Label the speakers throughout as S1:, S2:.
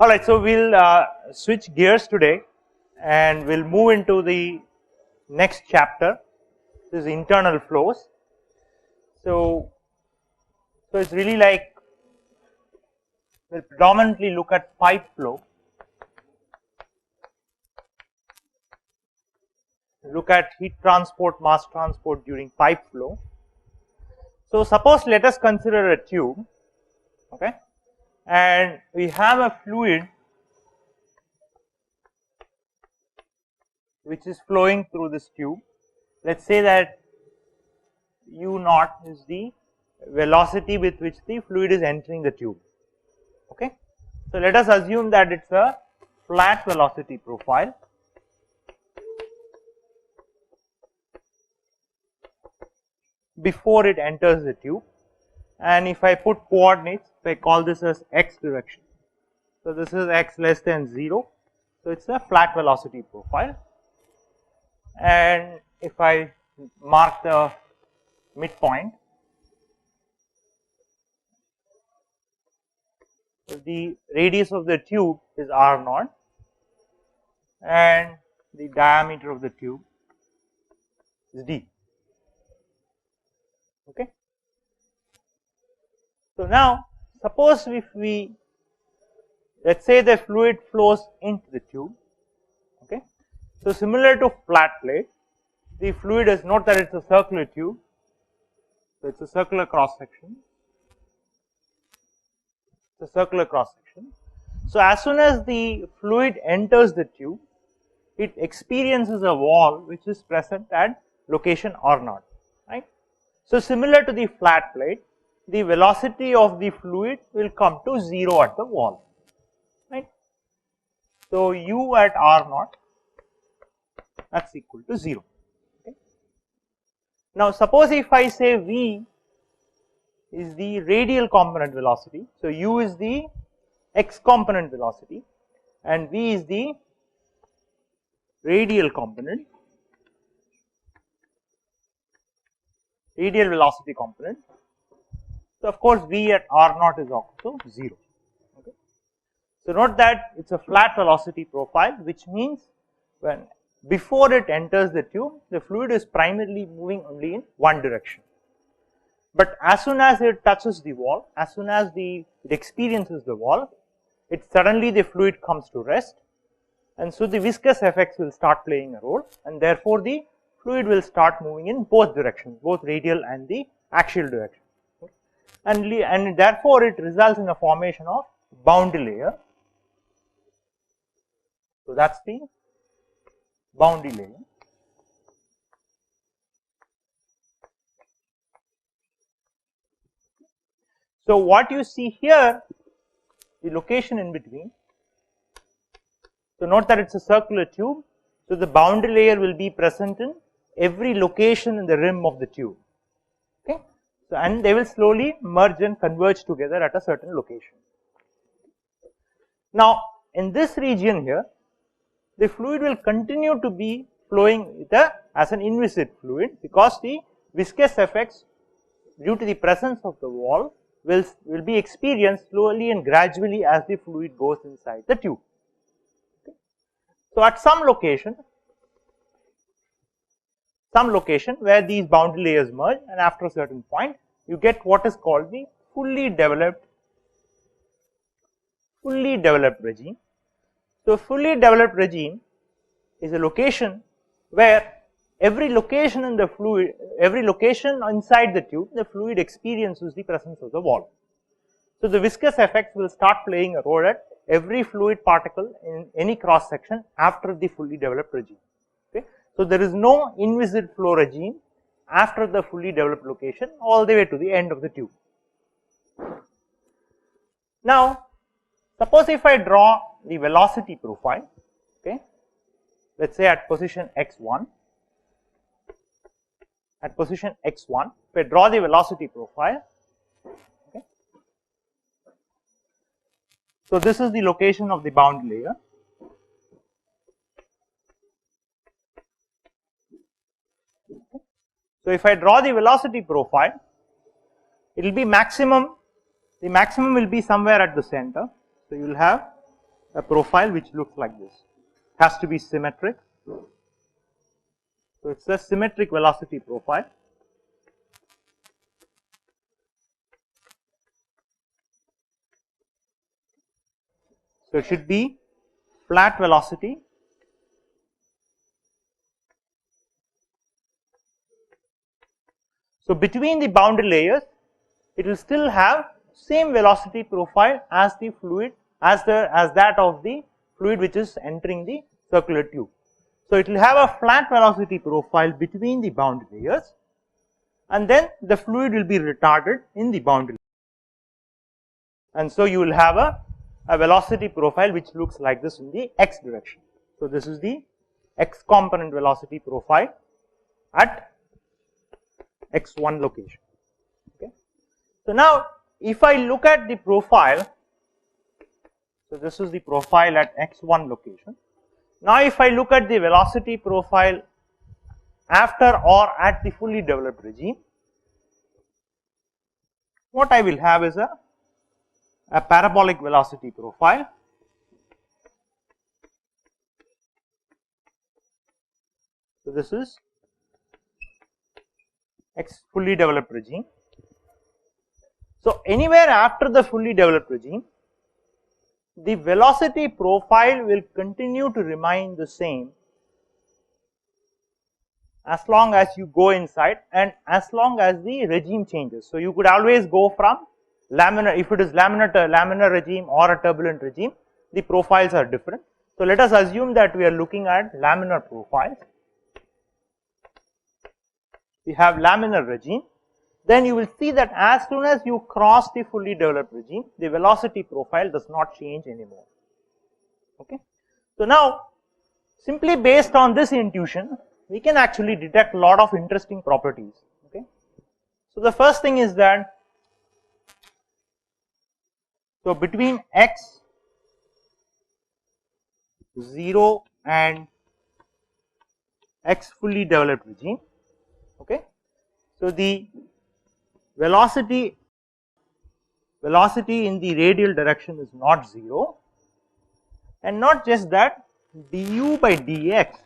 S1: Alright, so we will switch gears today and we will move into the next chapter. This is internal flows. So it's really like we will predominantly look at pipe flow, look at heat transport, mass transport during pipe flow. So suppose let us consider a tube, okay, and we have a fluid which is flowing through this tube. Let us say that u naught is the velocity with which the fluid is entering the tube, okay. So let us assume that it is a flat velocity profile. Before it enters the tube, and if I put coordinates, if I call this as x direction, so this is x less than 0, so it is a flat velocity profile, and if I mark the midpoint, the radius of the tube is r naught and the diameter of the tube is d. Okay. So now suppose if we, let us say the fluid flows into the tube, okay. So similar to flat plate, the fluid is, note that it is a circular tube, so it is a circular cross section, it's a circular cross section. So as soon as the fluid enters the tube, it experiences a wall which is present at location r naught, right. So similar to the flat plate, the velocity of the fluid will come to 0 at the wall, right. So u at r naught, that is equal to 0. Okay. Now suppose if I say v is the radial component velocity, so u is the x component velocity and v is the radial component, radial velocity component. So of course v at r naught is also 0. Okay. So note that it is a flat velocity profile, which means when before it enters the tube, the fluid is primarily moving only in one direction. But as soon as it touches the wall, as soon as it experiences the wall, it suddenly the fluid comes to rest, and so the viscous effects will start playing a role, and therefore the fluid will start moving in both directions, both radial and the axial direction. And therefore it results in a formation of boundary layer. So that is the boundary layer. So what you see here, the location in between, so note that it is a circular tube, so the boundary layer will be present in every location in the rim of the tube, okay. So and they will slowly merge and converge together at a certain location. Now in this region here, the fluid will continue to be flowing as an inviscid fluid, because the viscous effects due to the presence of the wall will be experienced slowly and gradually as the fluid goes inside the tube. Okay. So at some location where these boundary layers merge, and after a certain point you get what is called the fully developed regime. So fully developed regime is a location where every location in the fluid, every location inside the tube, the fluid experiences the presence of the wall. So the viscous effects will start playing a role at every fluid particle in any cross section after the fully developed regime. Okay. So there is no inviscid flow regime after the fully developed location all the way to the end of the tube. Now suppose if I draw the velocity profile, okay, let us say at position x1, if I draw the velocity profile, okay, so this is the location of the boundary layer. Okay. So if I draw the velocity profile, it will be maximum, the maximum will be somewhere at the center. So you will have a profile which looks like this. It has to be symmetric. So it's a symmetric velocity profile. So it should be flat velocity So between the boundary layers, it will still have same velocity profile as the fluid, as that of the fluid which is entering the circular tube. So it will have a flat velocity profile between the boundary layers, and then the fluid will be retarded in the boundary layer. And so you will have a velocity profile which looks like this in the x direction. So this is the x component velocity profile at x1 location. Okay. So now if I look at the profile, so this is the profile at x1 location. Now if I look at the velocity profile after or at the fully developed regime, what I will have is a parabolic velocity profile. So this is x fully developed regime. So anywhere after the fully developed regime, the velocity profile will continue to remain the same as long as you go inside and as long as the regime changes. So you could always go from laminar, if it is laminar to laminar regime or a turbulent regime, the profiles are different. So let us assume that we are looking at laminar profiles. We have laminar regime, then you will see that as soon as you cross the fully developed regime, the velocity profile does not change anymore. Okay. So now, simply based on this intuition, we can actually detect a lot of interesting properties. Okay. So the first thing is that, so between x 0 and x fully developed regime, okay, so the velocity in the radial direction is not 0, and not just that, du by dx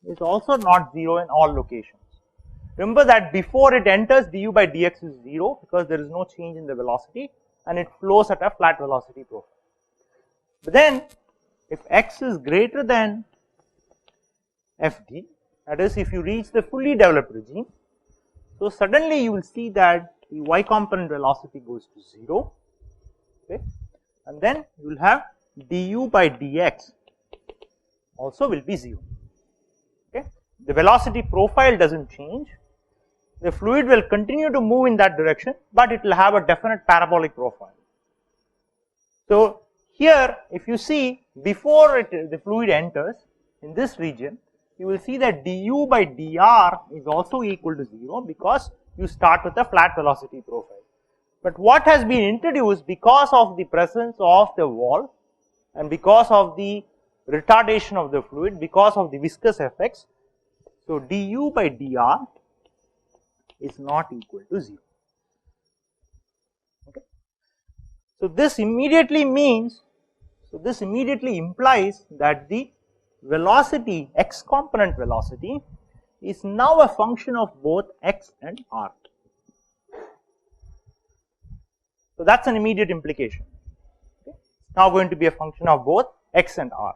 S1: is also not 0 in all locations. Remember that before it enters, du by dx is 0 because there is no change in the velocity and it flows at a flat velocity profile. But then if x is greater than fd, that is if you reach the fully developed regime, so suddenly you will see that the y component velocity goes to 0, okay, and then you will have du by dx also will be 0. Okay. The velocity profile does not change, the fluid will continue to move in that direction, but it will have a definite parabolic profile. So here if you see before the fluid enters in this region, you will see that du by dr is also equal to 0 because you start with a flat velocity profile. But what has been introduced because of the presence of the wall and because of the retardation of the fluid, because of the viscous effects, so du by dr is not equal to 0. Okay. So this immediately means, so this immediately implies that the velocity, x component velocity, is now a function of both x and r. So that's an immediate implication. Okay. It's now going to be a function of both x and r.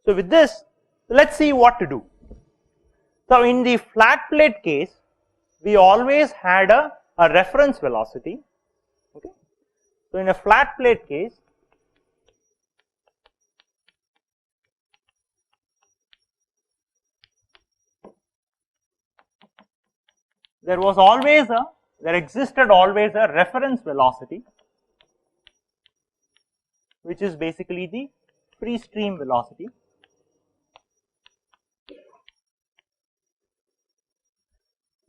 S1: So with this, let's see what to do. So in the flat plate case, we always had a reference velocity. Okay. So in a flat plate case, there existed always a reference velocity, which is basically the free stream velocity.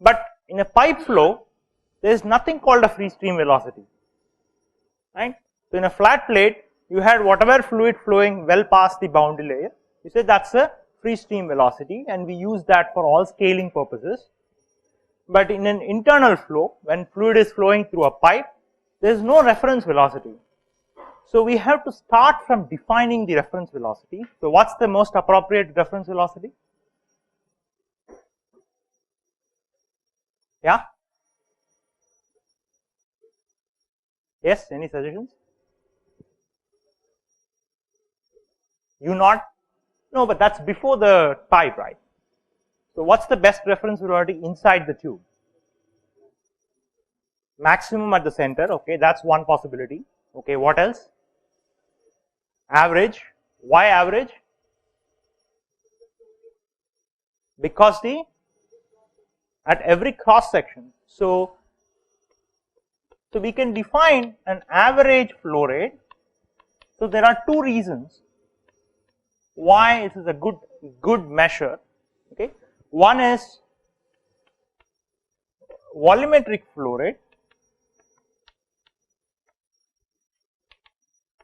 S1: But in a pipe flow, there is nothing called a free stream velocity, right? So in a flat plate, you had whatever fluid flowing well past the boundary layer, you say that's a free stream velocity, and we use that for all scaling purposes. But in an internal flow, when fluid is flowing through a pipe, there is no reference velocity. So we have to start from defining the reference velocity. So what's the most appropriate reference velocity? Yeah? Yes, any suggestions? U naught? No, but that's before the pipe, right? So what's the best reference velocity inside the tube? Maximum at the center, okay, that's one possibility. Okay, what else? Average. Why average? Because at every cross section. So we can define an average flow rate. So there are two reasons why this is a good measure. Okay, one is volumetric flow rate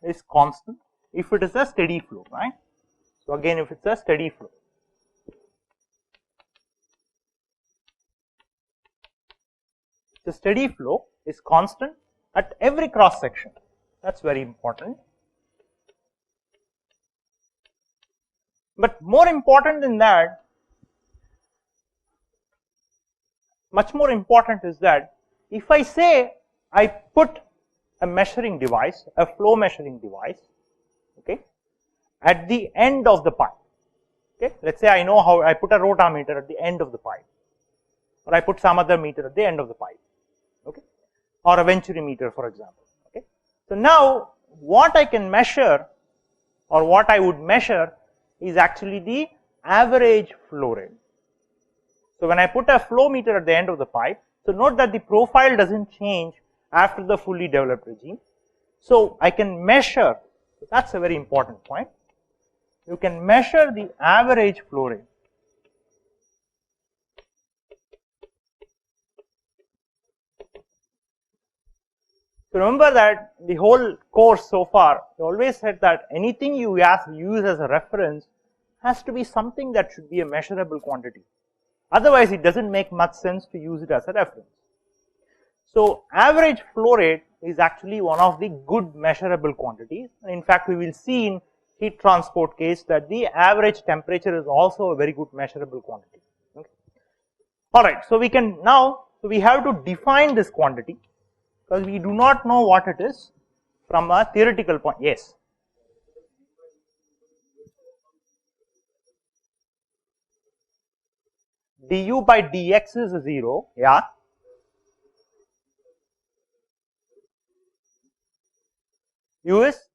S1: is constant if it is a steady flow, right? So again, if it's a steady flow. The steady flow is constant at every cross section. That's very important. But more important than that, much more important is that if I say I put a measuring device, a flow measuring device, okay, at the end of the pipe. Okay, let's say I know how I put a rotameter at the end of the pipe, or I put some other meter at the end of the pipe, okay, or a venturi meter, for example. Okay, so now what I can measure, or what I would measure, is actually the average flow rate. So when I put a flow meter at the end of the pipe, so note that the profile doesn't change after the fully developed regime. So I can measure, that's a very important point, you can measure the average flow rate. So remember that the whole course so far, we always said that anything you use as a reference has to be something that should be a measurable quantity. Otherwise, it doesn't make much sense to use it as a reference. So average flow rate is actually one of the good measurable quantities. In fact, we will see in heat transport case that the average temperature is also a very good measurable quantity. Okay. Alright, so we can now, so we have to define this quantity because we do not know what it is from a theoretical point. Yes. Du by dx is 0, yeah. U is,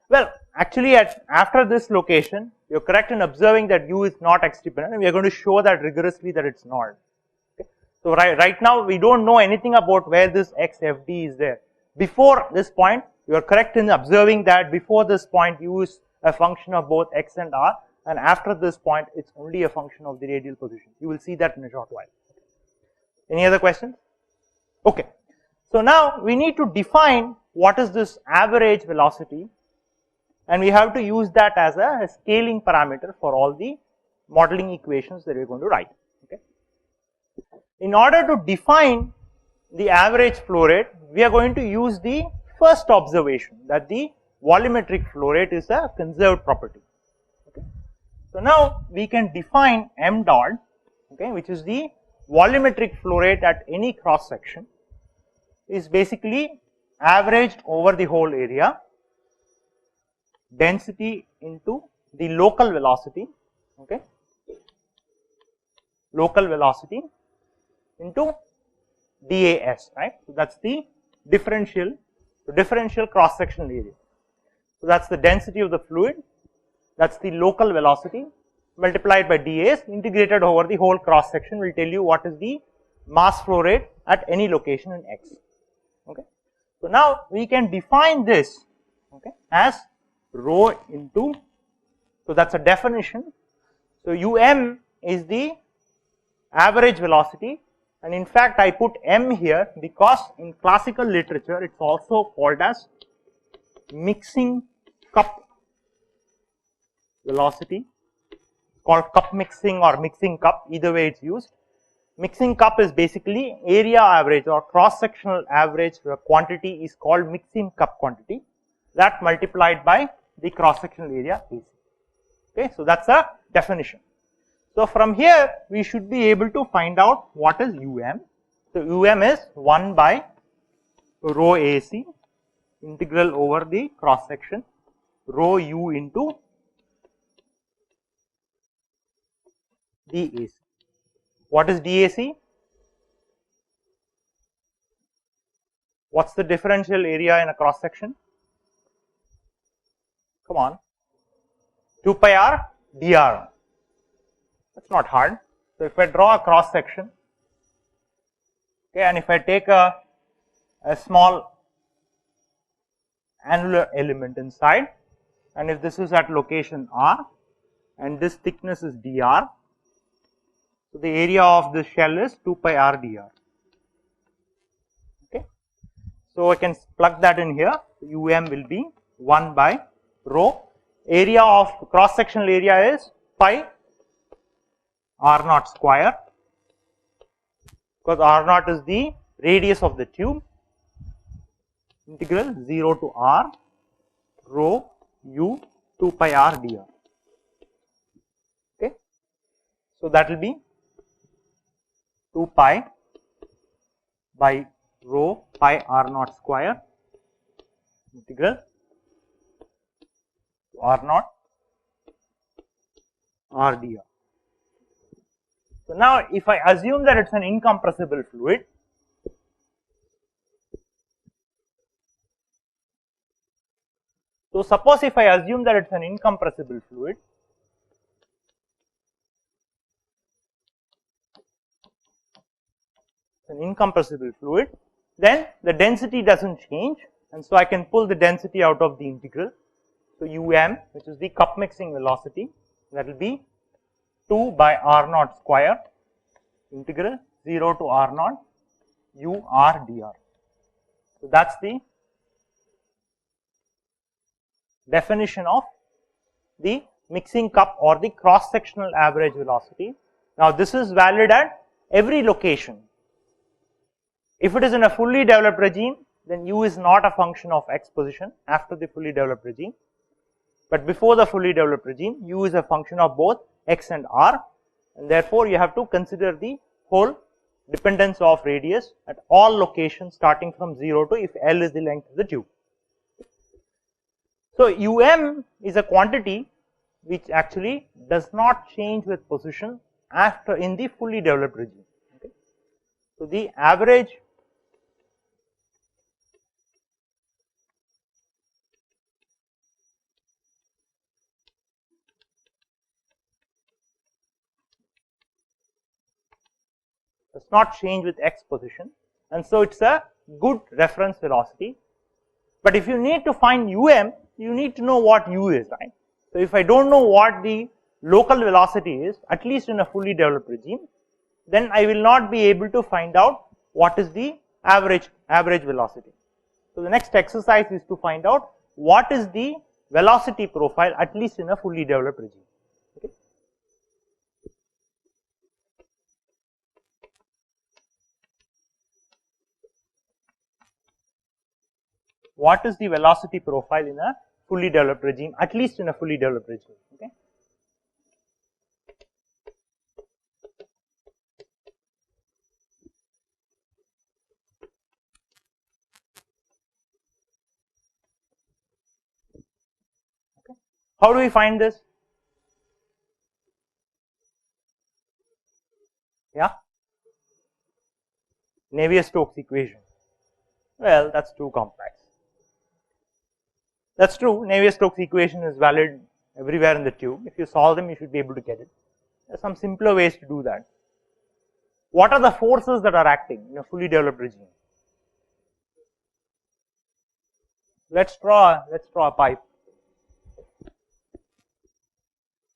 S1: well, actually after this location, you are correct in observing that U is not x dependent, and we are going to show that rigorously that it's not. Okay. So right now we don't know anything about where this x fd is there. Before this point, you are correct in observing that before this point U is a function of both x and r, and after this point it's only a function of the radial position. You will see that in a short while. Any other questions? Okay. So now we need to define what is this average velocity, and we have to use that as a scaling parameter for all the modeling equations that we are going to write. Okay. In order to define the average flow rate, we are going to use the first observation that the volumetric flow rate is a conserved property. Okay. So now we can define m dot, okay, which is the volumetric flow rate at any cross section, is basically averaged over the whole area, density into the local velocity, okay, local velocity into DAS, right. So that's the differential cross sectional area. So that's the density of the fluid, that's the local velocity multiplied by dAs integrated over the whole cross section will tell you what is the mass flow rate at any location in x. Okay. So now we can define this, okay, as rho into, so that's a definition. So um is the average velocity, and in fact I put m here because in classical literature it's also called as mixing cup velocity, called cup mixing or mixing cup, either way it's used. Mixing cup is basically area average or cross sectional average quantity is called mixing cup quantity. that multiplied by the cross sectional area AC. Okay, so that's a definition. So from here we should be able to find out what is UM. So UM is 1 by rho AC integral over the cross section rho U into dAC. What is dAC? What's the differential area in a cross section? Come on, 2 pi r dr. That's not hard. So if I draw a cross section, okay, and if I take a small annular element inside, and if this is at location r, and this thickness is dr, so the area of this shell is 2 pi r dr. Okay, so I can plug that in here. UM will be 1 by rho. Area of cross sectional area is pi r naught square, because r naught is the radius of the tube, integral 0 to r rho u 2 pi r dr. Okay, so that will be 2 pi by rho pi r naught square integral r naught r dr. So now if I assume that it is an incompressible fluid, so suppose if I assume that it is an incompressible fluid, then the density does not change, and so I can pull the density out of the integral. So UM, which is the cup mixing velocity, that will be 2 by r naught square integral 0 to r naught u r dr. So that is the definition of the mixing cup or the cross sectional average velocity. Now this is valid at every location. If it is in a fully developed regime, then u is not a function of x position after the fully developed regime, but before the fully developed regime, u is a function of both x and r, and therefore you have to consider the whole dependence of radius at all locations starting from 0 to if L is the length of the tube. So UM is a quantity which actually does not change with position after in the fully developed regime. Okay. So the average does not change with x position, and so it is a good reference velocity. But if you need to find UM, you need to know what u is, right? So if I do not know what the local velocity is, at least in a fully developed regime, then I will not be able to find out what is the average velocity. So the next exercise is to find out what is the velocity profile at least in a fully developed regime. Okay. What is the velocity profile in a fully developed regime, at least in a fully developed regime? Okay. Okay. How do we find this? Yeah, Navier-Stokes equation. Well, that's too complex. That's true, Navier-Stokes equation is valid everywhere in the tube. If you solve them, you should be able to get it. There are some simpler ways to do that. What are the forces that are acting in a fully developed regime? Let's draw a pipe.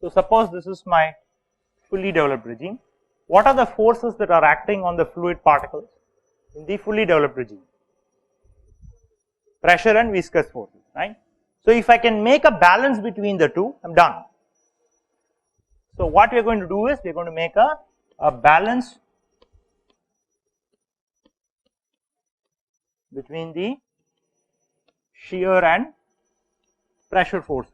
S1: So suppose this is my fully developed regime. What are the forces that are acting on the fluid particles in the fully developed regime? Pressure and viscous forces, right? So if I can make a balance between the two, I'm done. So what we are going to do is we are going to make a balance between the shear and pressure force.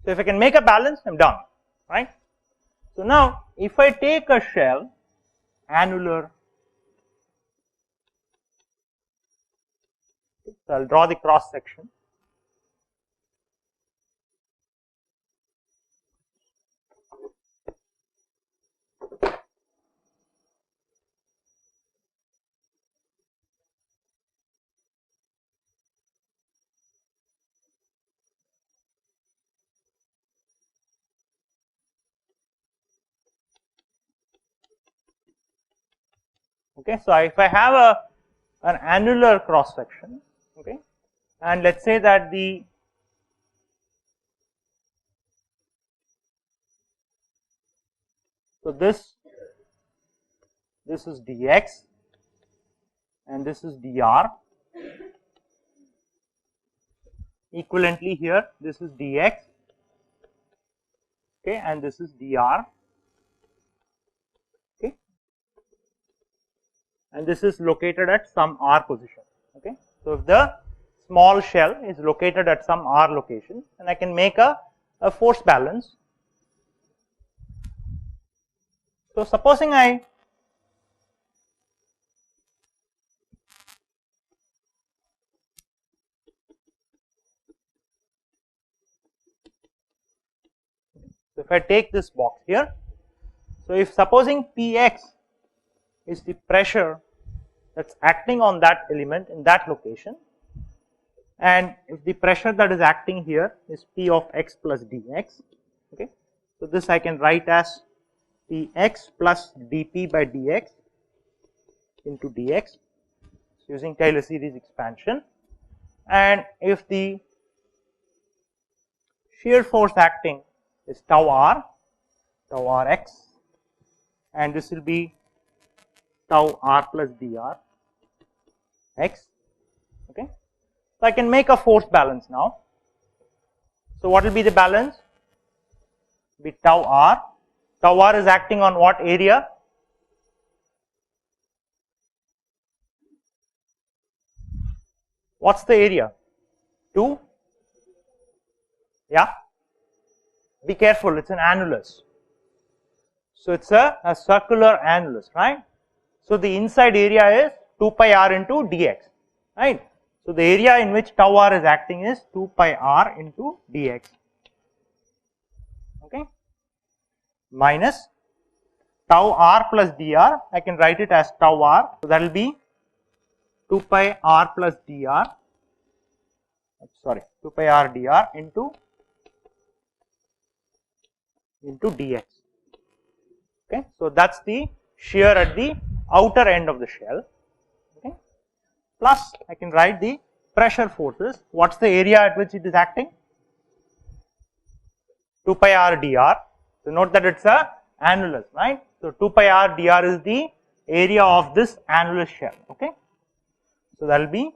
S1: So, if I can make a balance, I am done, right. So, now if I take a shell, annular, so I will draw the cross section. Okay, so if I have an annular cross section, okay, and let us say that so this is dx and this is dr. Equivalently here, this is dx, okay, and this is dr, okay, and this is located at some r position, okay. So, if the small shell is located at some r location, then I can make a force balance. So, supposing so if I take this box here, so if supposing Px is the pressure that is acting on that element in that location, and if the pressure that is acting here is P of x plus dx, okay. So, this I can write as Px plus dP by dx into dx using Taylor series expansion, and if the shear force acting is tau rx, and this will be tau r plus dr x, okay. So, I can make a force balance now. So, what will be the balance? Be tau r is acting on what area? What is the area? 2, yeah, be careful, it is an annulus. So, it is a circular annulus, right. So, the inside area is 2 pi r into dx, right. So, the area in which tau r is acting is 2 pi r into dx, okay, minus tau r plus dr, I can write it as tau r. So, that will be 2 pi r plus dr, sorry, 2 pi r dr into dx, okay. So, that is the shear at the outer end of the shell, okay, plus I can write the pressure forces. What is the area at which it is acting? 2 pi r dr. So, note that it is a annulus, right. So, 2 pi r dr is the area of this annulus shell, okay. So, that will be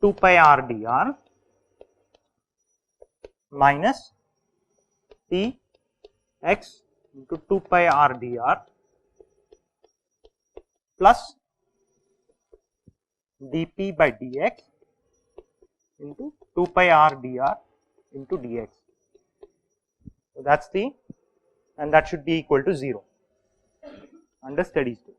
S1: 2 pi r dr minus P x into 2 pi r dr plus dP by dx into 2 pi r dr into dx. So, that is the, and that should be equal to 0 under steady state.